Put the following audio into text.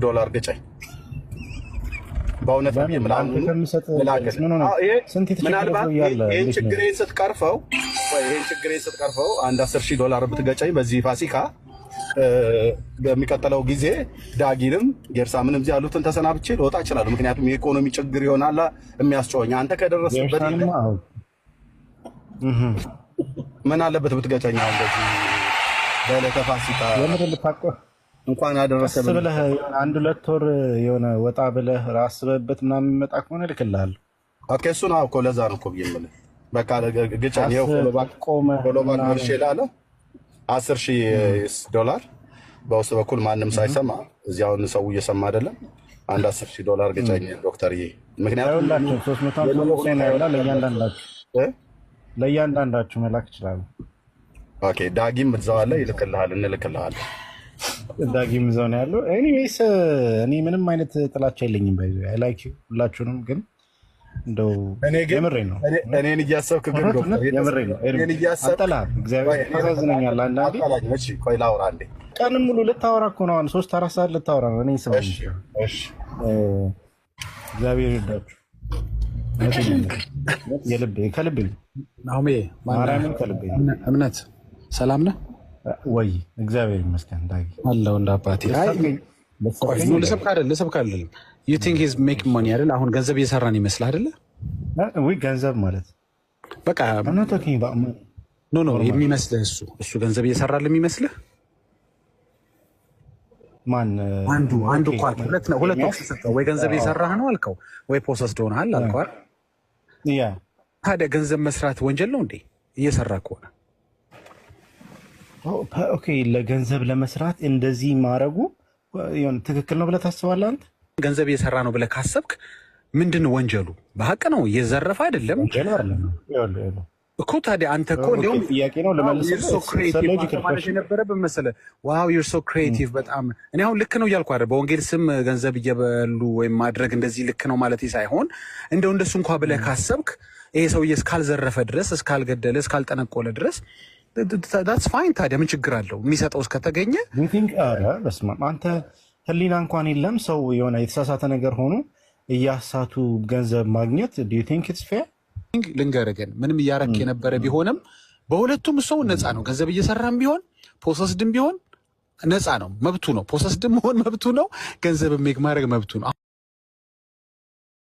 ዶላር ገጨኝ በእውነት ነው ምናልባት ይህን ችግሬን ስትቀርፈው አንድ $10,000 ብትገጨኝ በዚህ ፋሲካ በሚቀጥለው ጊዜ ዳጊንም ጌርሳምንም እዚህ ያሉትን ተሰናብቼ ልወጣ እችላለሁ። ምክንያቱም የኢኮኖሚ ችግር ይሆናል የሚያስጨወኝ። አንተ ከደረስበት ምን አለበት ብትገጨኝ? አሁን በዚህ በዕለተ ፋሲካ እንኳን አደረሰ ብለህ 1-2 ወር የሆነ ወጣ ብለህ አስበህበት ምናምን የሚመጣ ከሆነ እልክልሃለሁ። ኦኬ እሱ ነው እኮ ለዛ ነው እኮ ብዬ የምልህ። በቃ ግጨኝ። ይኸው ፎሎባክ መርሼ እልሃለሁ $10,000 በውስጥ በኩል ማንም ሳይሰማ እዚህ አሁን ሰው እየሰማ አይደለም። አንድ $10,000 ግጨኝ ዶክተርዬ። ምክንያቱም ለእያንዳንዳችሁ መላክ ይችላሉ። ኦኬ ዳጊም እዛው አለ ይልክልሃል፣ እንልክልሃለን። ዳጊም እዛው ነው ያለው። ኤኒዌይስ እኔ ምንም አይነት ጥላቻ የለኝም። ባይዞ አይ ላይክ ዩ ሁላችሁንም። ግን እንደው የምሬን ነው። እኔን እያሰብክ ግን ዶክተር የምሬን ነው። እኔን እያሰብክ እግዚአብሔር ታሳዝነኛል። አንዳንዴ እሺ ቆይ ላውራ አንዴ። ቀንም ሙሉ ልታወራ እኮ ነው። 3-4 ሰዓት ልታወራ ነው። እኔ ስማ እሺ እግዚአብሔር ይርዳችሁ። የልቤ ከልቤ ናሆሜ ማርያምን ከልቤ እምነት ሰላም ነህ ወይ? እግዚአብሔር ይመስገን ዳጊ አለው እንደ አባቴ። ልሰብክ አይደለም you think he's making money አይደል? አሁን ገንዘብ እየሰራን ይመስልህ አይደለ? ወይ ገንዘብ ማለት በቃ ኖ የሚመስልህ እሱ ገንዘብ እየሰራል የሚመስልህ ማን? አንዱ እኮ ሁለት ኦፕሽን ሰጠው። ወይ ገንዘብ እየሰራህ ነው አልከው፣ ወይ ፖሰስድ ሆነሃል አልከው አይደል? ያ ታዲያ ገንዘብ መስራት ወንጀል ነው እንዴ እየሰራ ከሆነ? ኦኬ ለገንዘብ ለመስራት እንደዚህ ማድረጉ ትክክል ነው ብለህ ታስባለህ አንተ? ገንዘብ እየሰራ ነው ብለህ ካሰብክ ምንድን ወንጀሉ? በሀቅ ነው እየዘረፈ አይደለም እኮ። ታዲያ አንተ እኮ እንዲሁም ጥያቄ ነው ለመልሰው ማለት የነበረብህ መሰለህ። ዋው ዩር ሶ ክሬቲቭ በጣም። እኔ አሁን ልክ ነው እያልኩ አይደል፣ በወንጌል ስም ገንዘብ እየበሉ ወይም ማድረግ እንደዚህ ልክ ነው ማለት ሳይሆን እንደሱ እንኳ ብለህ ካሰብክ ይሄ ሰውዬ እስካልዘረፈ ድረስ እስካልገደለ እስካልጠነቆለ ድረስ ዳትስ ፋይን። ታዲያ ምን ችግር አለው? የሚሰጠው እስከተገኘ በስመ አብ። አንተ ህሊና እንኳን የለም። ሰው የሆነ የተሳሳተ ነገር ሆኖ እያሳቱ ገንዘብ ማግኘት ዱ ዩ ቲንክ ኢትስ ፌር? ልንገርህ ግን ምንም እያረክ የነበረ ቢሆንም በሁለቱም ሰው ነፃ ነው። ገንዘብ እየሰራም ቢሆን ፖሰስድም ቢሆን ነፃ ነው፣ መብቱ ነው። ፖሰስድም መሆን መብቱ ነው፣ ገንዘብ ሜክ ማድረግ መብቱ ነው።